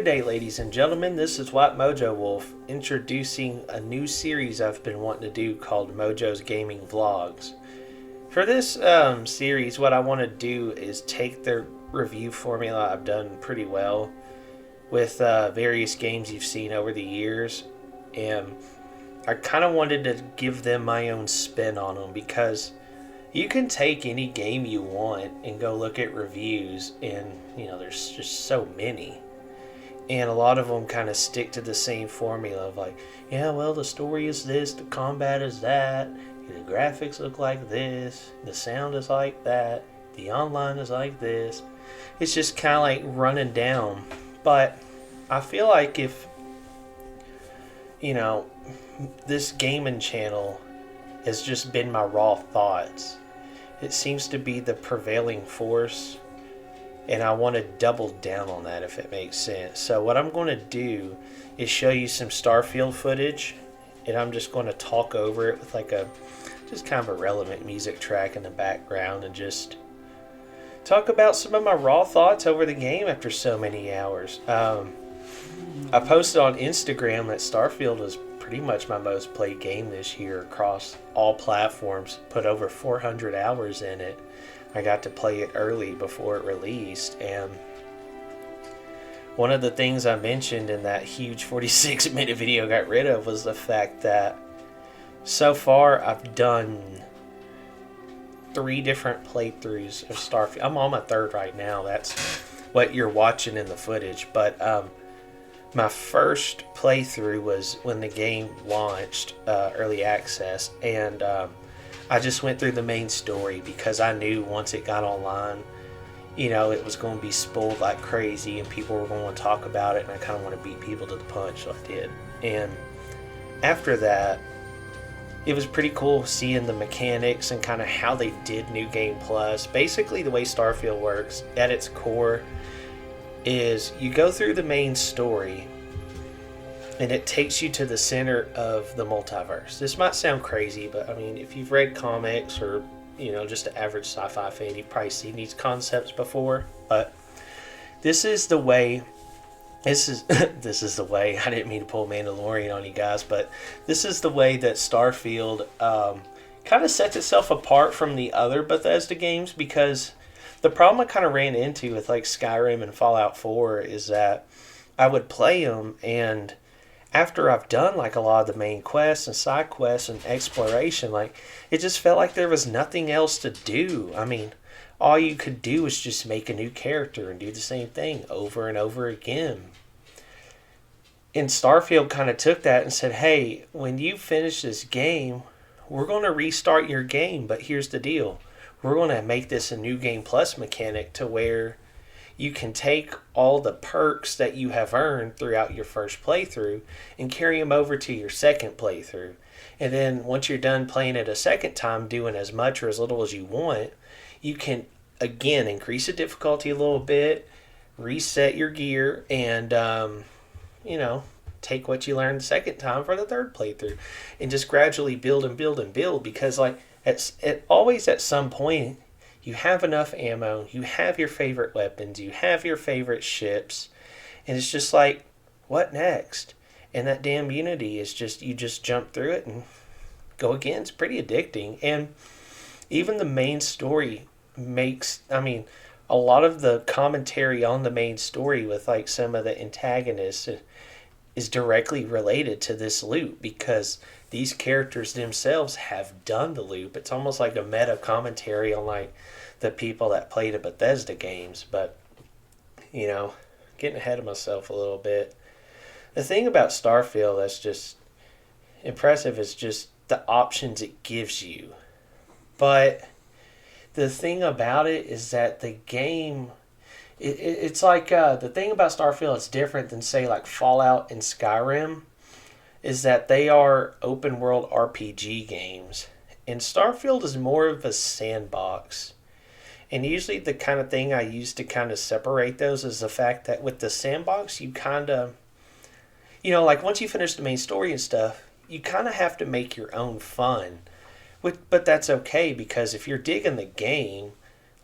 Good day, ladies and gentlemen. This is White Mojo Wolf introducing a new series I've been wanting to do called Mojo's Gaming Vlogs. For this series, what I want to do is take the review formula I've done pretty well with various games you've seen over the years, and I kind of wanted to give them my own spin on them because you can take any game you want and go look at reviews, and there's just so many. And a lot of them kind of stick to the same formula of like, yeah, well, the story is this, the combat is that, the graphics look like this, the sound is like that, the online is like this. It's just kind of like running down. But I feel like if, this gaming channel has just been my raw thoughts, it seems to be the prevailing force. And I want to double down on that, if it makes sense. So what I'm going to do is show you some Starfield footage, and I'm just going to talk over it with just kind of a relevant music track in the background, and just talk about some of my raw thoughts over the game after so many hours. I posted on Instagram that Starfield was pretty much my most played game this year across all platforms. Put over 400 hours in it. I got to play it early before it released, and one of the things I mentioned in that huge 46-minute video I got rid of was the fact that so far I've done 3 different playthroughs of Starfield. I'm on my 3rd right now. That's what you're watching in the footage. But my first playthrough was when the game launched, early access, and I just went through the main story because I knew once it got online, it was going to be spoiled like crazy and people were going to talk about it, and I kind of want to beat people to the punch, so I did. And after that, it was pretty cool seeing the mechanics and kind of how they did New Game Plus. Basically, the way Starfield works at its core is you go through the main story and it takes you to the center of the multiverse. This might sound crazy, but I mean, if you've read comics or, just an average sci-fi fan, you've probably seen these concepts before. But this is the way, this is the way, I didn't mean to pull Mandalorian on you guys, but this is the way that Starfield kind of sets itself apart from the other Bethesda games, because the problem I kind of ran into with like Skyrim and Fallout 4 is that I would play them, and after I've done like a lot of the main quests and side quests and exploration, it just felt like there was nothing else to do. I mean, all you could do was just make a new character and do the same thing over and over again. And Starfield kind of took that and said, hey, when you finish this game, we're going to restart your game, but here's the deal. We're going to make this a New Game Plus mechanic to where you can take all the perks that you have earned throughout your first playthrough and carry them over to your second playthrough. And then once you're done playing it a second time, doing as much or as little as you want, you can, again, increase the difficulty a little bit, reset your gear, and, take what you learned the second time for the third playthrough. And just gradually build and build and build, because, always at some point, you have enough ammo, you have your favorite weapons, you have your favorite ships, and it's just like, what next? And that damn Unity is just, you just jump through it and go again. It's pretty addicting. And even the main story a lot of the commentary on the main story with some of the antagonists is directly related to this loop, because these characters themselves have done the loop. It's almost like a meta commentary on the people that play the Bethesda games. But getting ahead of myself a little bit. The thing about Starfield that's just impressive is just the options it gives you. But the thing about it is that the game, it's the thing about Starfield that's different than say Fallout and Skyrim is that they are open world RPG games, and Starfield is more of a sandbox. And usually the kind of thing I use to kind of separate those is the fact that with the sandbox, you kind of, once you finish the main story and stuff, you kind of have to make your own fun. But that's okay, because if you're digging the game,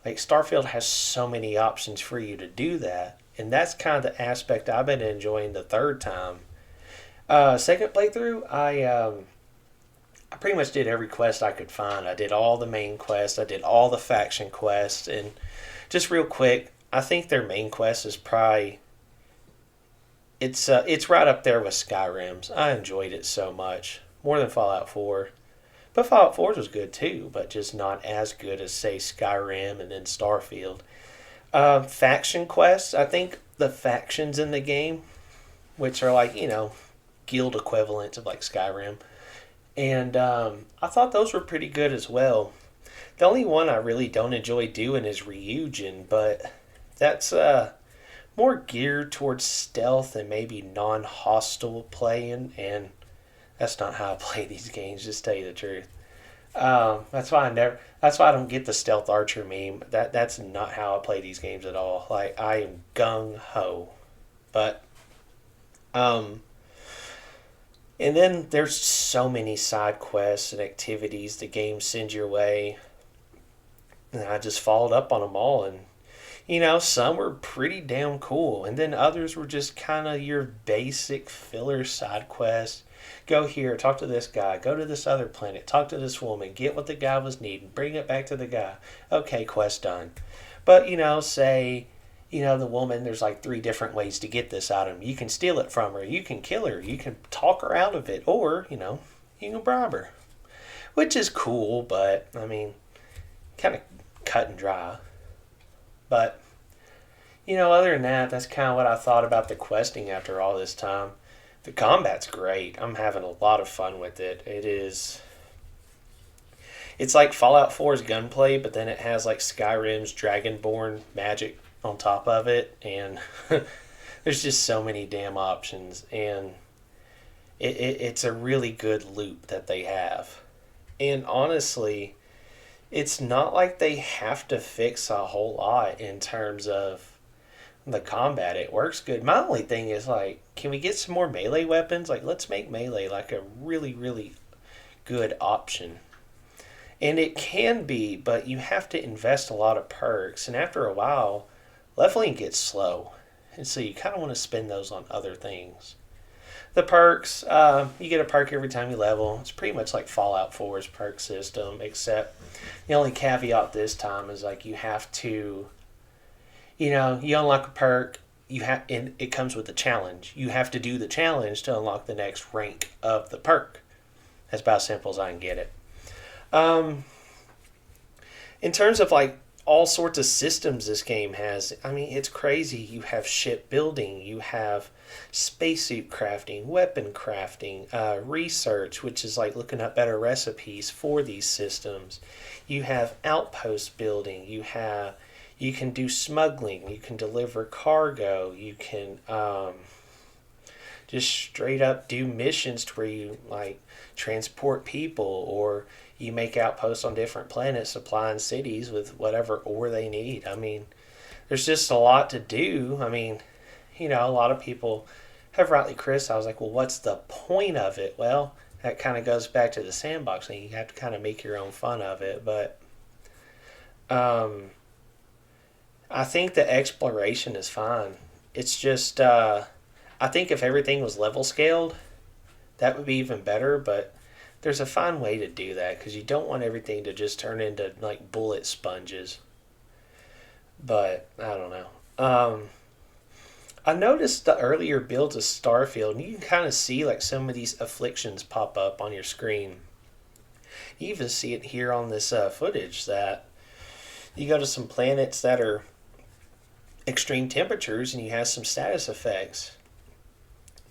Starfield has so many options for you to do that. And that's kind of the aspect I've been enjoying the third time. Second playthrough, I pretty much did every quest I could find. I did all the main quests, I did all the faction quests, and just real quick, I think their main quest is probably it's right up there with Skyrim's. I enjoyed it so much, more than Fallout 4. But Fallout 4 was good too, but just not as good as say Skyrim and then Starfield. Faction quests, I think the factions in the game, which are like guild equivalents of like Skyrim, and I thought those were pretty good as well. The only one I really don't enjoy doing is Ryujin, but that's more geared towards stealth and maybe non-hostile playing, and that's not how I play these games. Just to tell you the truth, that's why I never. That's why I don't get the stealth archer meme. That's not how I play these games at all. Like I am gung ho, but um, and then there's so many side quests and activities the game sends your way, and I just followed up on them all, and some were pretty damn cool, and then others were just kind of your basic filler side quests. Go here, talk to this guy, go to this other planet, talk to this woman, get what the guy was needing, bring it back to the guy. Okay, quest done. But, say, the woman, there's like three different ways to get this item. You can steal it from her, you can kill her, you can talk her out of it, or, you can bribe her. Which is cool, but, I mean, kind of cut and dry. But, other than that, that's kind of what I thought about the questing after all this time. The combat's great. I'm having a lot of fun with it. It's like Fallout 4's gunplay, but then it has like Skyrim's Dragonborn magic on top of it, and there's just so many damn options, and it's a really good loop that they have. And honestly, it's not like they have to fix a whole lot in terms of the combat. It works good. My only thing is like, can we get some more melee weapons? Like, let's make melee like a really, really good option. And it can be, but you have to invest a lot of perks. And after a while, leveling gets slow. And so you kind of want to spend those on other things. The perks, you get a perk every time you level. It's pretty much like Fallout 4's perk system, except the only caveat this time is like you have to, you unlock a perk, and it comes with a challenge. You have to do the challenge to unlock the next rank of the perk. That's about as simple as I can get it. In terms of like all sorts of systems this game has, I mean, it's crazy. You have ship building, you have spacesuit crafting, weapon crafting, research, which is like looking up better recipes for these systems. You have outpost building, you can do smuggling, you can deliver cargo, you can just straight up do missions to where you like transport people, or you make outposts on different planets supplying cities with whatever ore they need. I mean, there's just a lot to do. I mean, a lot of people have rightly criticized. I was like, well, what's the point of it? Well, that kind of goes back to the sandbox thing. You have to kind of make your own fun of it. But I think the exploration is fine. It's just, I think if everything was level scaled, that would be even better. But there's a fine way to do that because you don't want everything to just turn into like bullet sponges. But I don't know. I noticed the earlier builds of Starfield, and you can kind of see like some of these afflictions pop up on your screen. You even see it here on this footage that you go to some planets that are extreme temperatures and you have some status effects.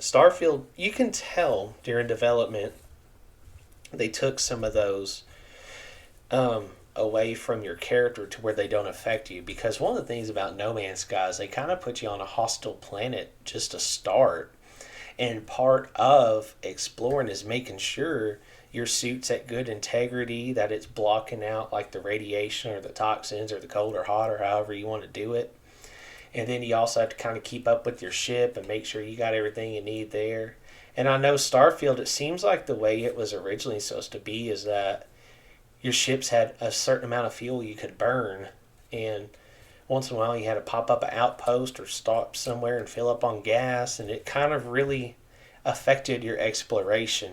Starfield, you can tell during development they took some of those away from your character to where they don't affect you, because one of the things about No Man's Sky is they kind of put you on a hostile planet just to start, and part of exploring is making sure your suit's at good integrity, that it's blocking out like the radiation or the toxins or the cold or hot or however you want to do it. And then you also have to kind of keep up with your ship and make sure you got everything you need there. And I know Starfield, it seems like the way it was originally supposed to be is that your ships had a certain amount of fuel you could burn. And once in a while you had to pop up an outpost or stop somewhere and fill up on gas, and it kind of really affected your exploration.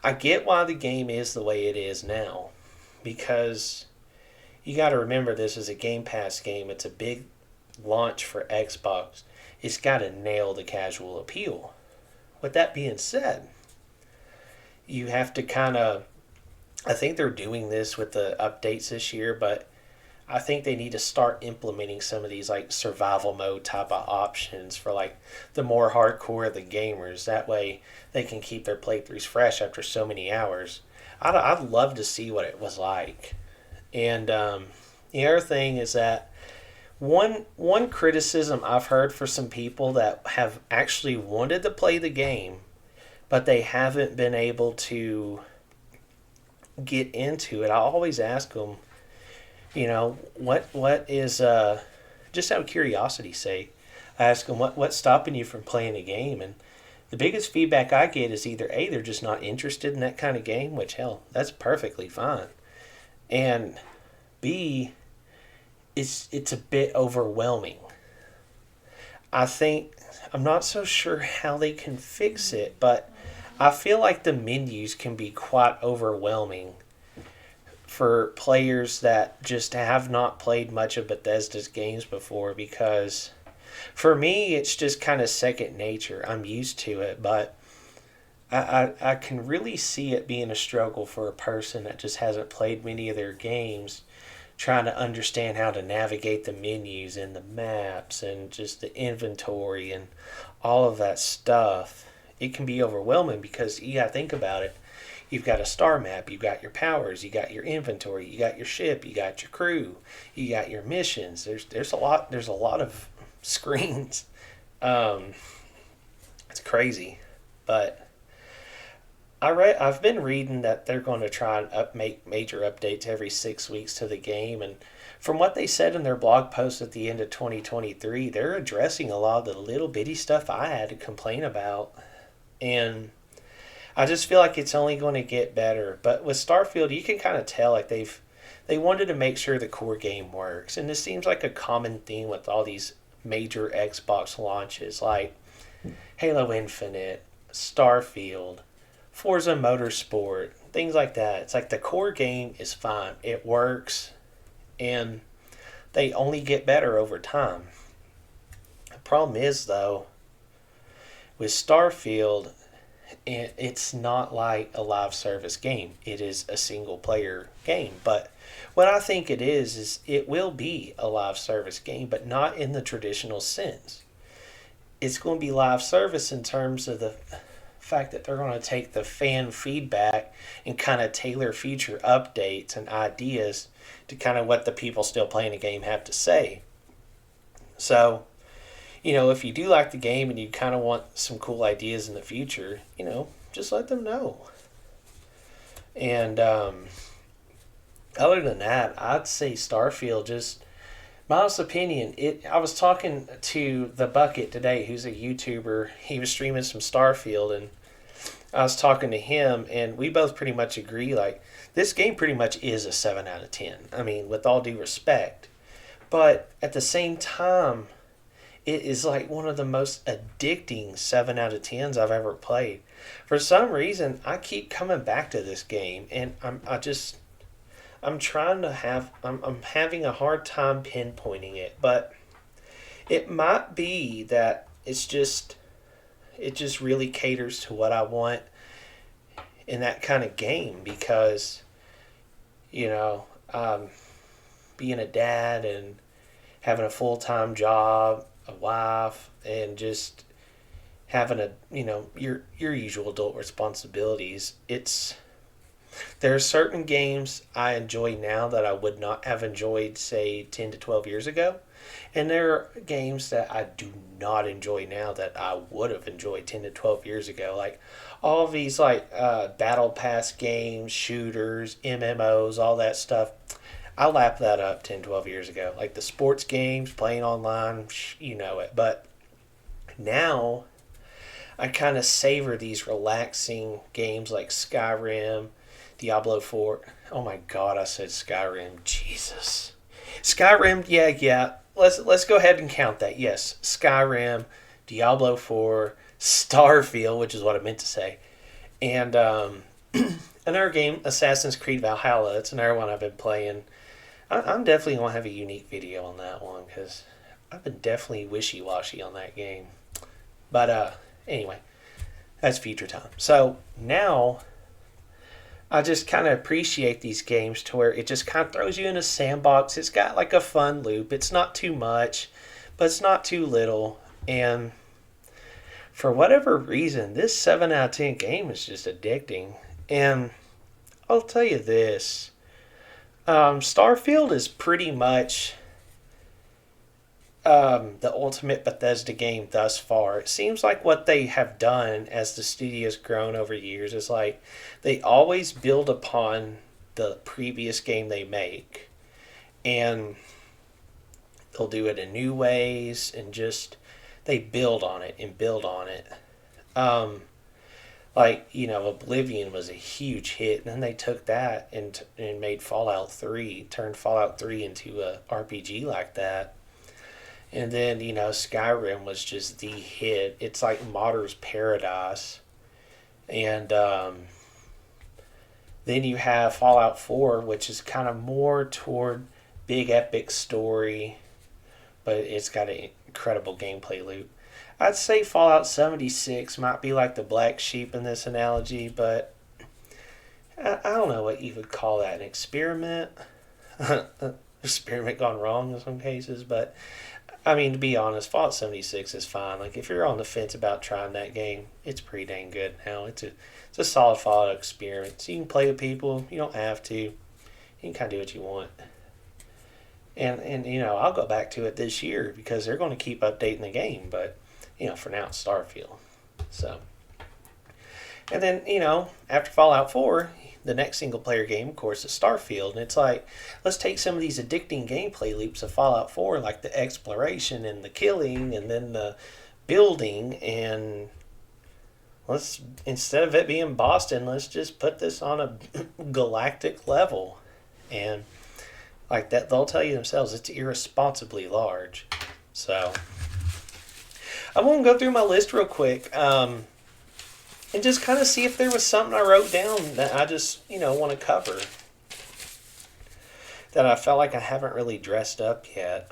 I get why the game is the way it is now, because you got to remember this is a Game Pass game. It's a big launch for Xbox. It's got to nail the casual appeal. With that being said, you have to kind of, I think they're doing this with the updates this year, but I think they need to start implementing some of these like survival mode type of options for like the more hardcore of the gamers. That way they can keep their playthroughs fresh after so many hours. I'd love to see what it was like. And the other thing is that one criticism I've heard for some people that have actually wanted to play the game, but they haven't been able to get into it. I always ask them, what is just out of curiosity's sake, I ask them what's stopping you from playing a game, and the biggest feedback I get is either A, they're just not interested in that kind of game, which hell, that's perfectly fine, and B, it's a bit overwhelming. I think I'm not so sure how they can fix it, but I feel like the menus can be quite overwhelming for players that just have not played much of Bethesda's games before, because for me it's just kind of second nature. I'm used to it, but I can really see it being a struggle for a person that just hasn't played many of their games, trying to understand how to navigate the menus and the maps and just the inventory and all of that stuff. It can be overwhelming because you gotta think about it. You've got a star map, you've got your powers, you got your inventory, you got your ship, you got your crew, you got your missions. There's a lot of screens. It's crazy, but I've been reading that they're going to try and make major updates every 6 weeks to the game, and from what they said in their blog post at the end of 2023, they're addressing a lot of the little bitty stuff I had to complain about, and I just feel like it's only going to get better. But with Starfield, you can kind of tell like they wanted to make sure the core game works, and this seems like a common theme with all these major Xbox launches, like Halo Infinite, Starfield, Forza Motorsport, things like that. It's like the core game is fine, it works, and they only get better over time. The problem is though, with Starfield, it's not like a live service game. It is a single player game. But what I think it is it will be a live service game, but not in the traditional sense. It's going to be live service in terms of the fact that they're going to take the fan feedback and kind of tailor feature updates and ideas to kind of what the people still playing the game have to say. So, if you do like the game and you kind of want some cool ideas in the future, just let them know. And other than that, I'd say Starfield, just my honest opinion, I was talking to The Bucket today, who's a YouTuber. He was streaming some Starfield, and I was talking to him, and we both pretty much agree, like, this game pretty much is a 7 out of 10. I mean, with all due respect. But at the same time, it is like one of the most addicting 7 out of 10s I've ever played. For some reason, I keep coming back to this game, and I'm having a hard time pinpointing it, but it might be that it just really caters to what I want in that kind of game, because being a dad and having a full-time job, a wife, and just having your usual adult responsibilities, there are certain games I enjoy now that I would not have enjoyed, say, 10 to 12 years ago. And there are games that I do not enjoy now that I would have enjoyed 10 to 12 years ago. Like all of these battle pass games, shooters, MMOs, all that stuff. I lapped that up 10, 12 years ago. Like the sports games, playing online, you know it. But now I kind of savor these relaxing games like Skyrim, Diablo 4. Oh my god, I said Skyrim. Jesus. Skyrim, yeah. let's go ahead and count that. Yes, Skyrim, Diablo 4, Starfield, which is what I meant to say, and another game, Assassin's Creed Valhalla. That's another one I've been playing. I'm definitely gonna have a unique video on that one because I've been definitely wishy washy on that game. But anyway, that's future time. So now I just kind of appreciate these games to where it just kind of throws you in a sandbox. It's got like a fun loop. It's not too much, but it's not too little. And for whatever reason, this 7 out of 10 game is just addicting. And I'll tell you this, Starfield is pretty much the ultimate Bethesda game thus far. It seems like what they have done as the studio's grown over years is like they always build upon the previous game they make, and they'll do it in new ways, and just they build on it and build on it. Like, Oblivion was a huge hit, and then they took that and made Fallout 3, turned Fallout 3 into a RPG like that. And then, Skyrim was just the hit. It's like modder's paradise. And then you have Fallout 4, which is kind of more toward big epic story, but it's got an incredible gameplay loop. I'd say Fallout 76 might be like the black sheep in this analogy, but I don't know what you would call that. An experiment? Experiment gone wrong in some cases, but I mean, to be honest, Fallout 76 is fine. Like, if you're on the fence about trying that game, it's pretty dang good now. It's a solid Fallout experience. You can play with people. You don't have to. You can kind of do what you want. And I'll go back to it this year because they're going to keep updating the game. But, for now, it's Starfield. So, and then, after Fallout 4, the next single player game, of course, is Starfield. And it's like, let's take some of these addicting gameplay loops of Fallout 4, like the exploration and the killing and then the building, and let's, instead of it being Boston, let's just put this on a galactic level. And like that, they'll tell you themselves it's irresponsibly large. So I want to go through my list real quick. And just kind of see if there was something I wrote down that I just, want to cover. That I felt like I haven't really dressed up yet.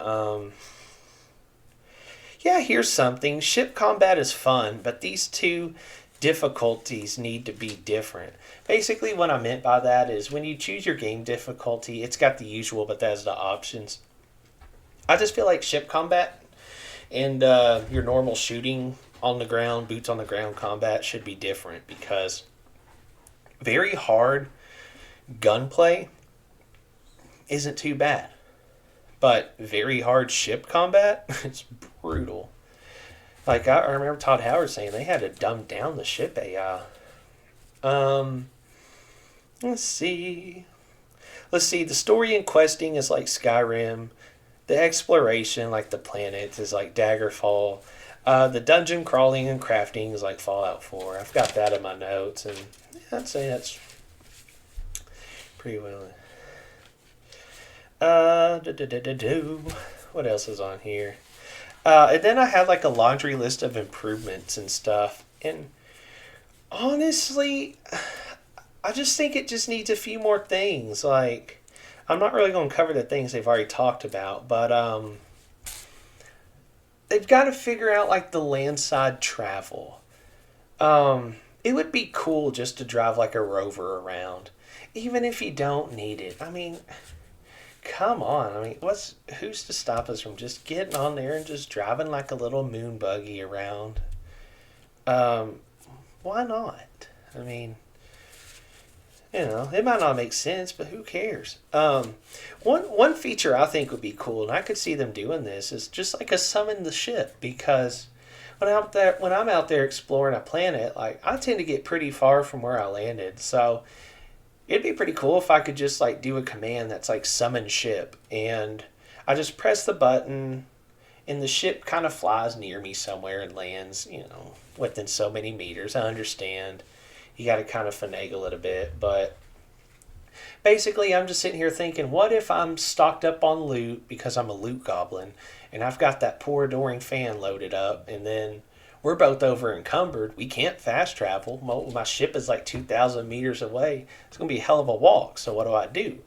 Yeah, here's something. Ship combat is fun, but these two difficulties need to be different. Basically, what I meant by that is when you choose your game difficulty, it's got the usual Bethesda options. I just feel like ship combat and your normal shooting on the ground, boots on the ground combat should be different, because very hard gunplay isn't too bad, but very hard ship combat, it's brutal. Like, I remember Todd Howard saying they had to dumb down the ship AI. Let's see, the story and questing is like Skyrim. The exploration, like the planets, is like Daggerfall. The dungeon crawling and crafting is like Fallout 4. I've got that in my notes, and I'd say that's pretty well. What else is on here? And then I had like a laundry list of improvements and stuff. And honestly, I just think it just needs a few more things. Like, I'm not really going to cover the things they've already talked about, but they've got to figure out like the landside travel. It would be cool just to drive like a rover around, even if you don't need it. I mean, come on. I mean, who's to stop us from just getting on there and just driving like a little moon buggy around? Why not? I mean, it might not make sense, but who cares? One feature I think would be cool, and I could see them doing this, is just like a summon the ship, because when I'm out there exploring a planet, like, I tend to get pretty far from where I landed, so it'd be pretty cool if I could just like do a command that's like summon ship, and I just press the button and the ship kind of flies near me somewhere and lands, within so many meters. I understand you got to kind of finagle it a bit, but basically I'm just sitting here thinking, what if I'm stocked up on loot because I'm a loot goblin, and I've got that poor adoring fan loaded up, and then we're both over encumbered. We can't fast travel. My ship is like 2,000 meters away. It's going to be a hell of a walk. So what do?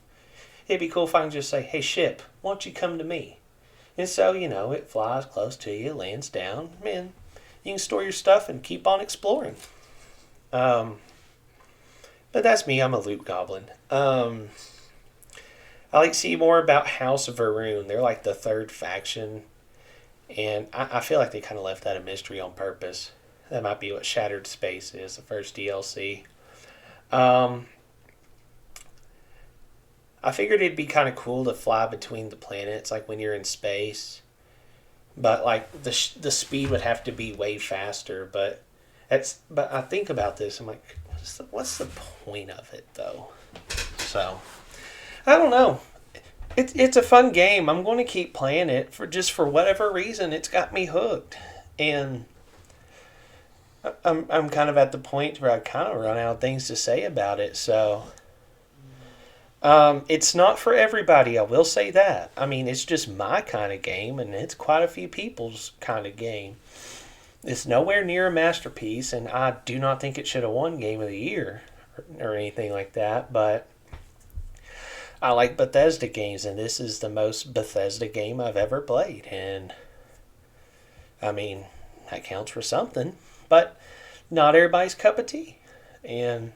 It'd be cool if I can just say, hey, ship, why don't you come to me? And so, it flies close to you, lands down, man. You can store your stuff and keep on exploring. But that's me. I'm a loot goblin. I like to see more about House of Varun. They're like the third faction. And I feel like they kind of left that a mystery on purpose. That might be what Shattered Space is, the first DLC. I figured it'd be kind of cool to fly between the planets, like when you're in space. But like the speed would have to be way faster. But I think about this. I'm like, what's the point of it though? So I don't know. It's a fun game. I'm going to keep playing it for whatever reason. It's got me hooked, and I'm kind of at the point where I kind of run out of things to say about it. So it's not for everybody. I will say that. I mean, it's just my kind of game, and it's quite a few people's kind of game. It's nowhere near a masterpiece, and I do not think it should have won Game of the Year or anything like that. But I like Bethesda games, and this is the most Bethesda game I've ever played. And, I mean, that counts for something. But not everybody's cup of tea. And,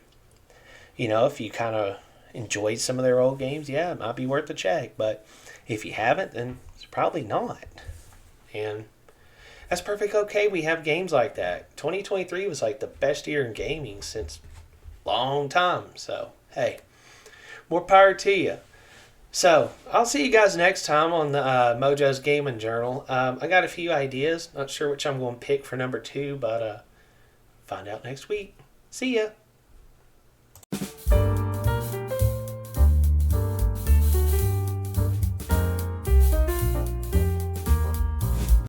if you kind of enjoyed some of their old games, yeah, it might be worth a check. But if you haven't, then it's probably not. And that's perfect okay. We have games like that. 2023 was like the best year in gaming since a long time. So, hey. More power to you. So, I'll see you guys next time on the Mojo's Gaming Journal. I got a few ideas. Not sure which I'm going to pick for number 2, but find out next week. See ya.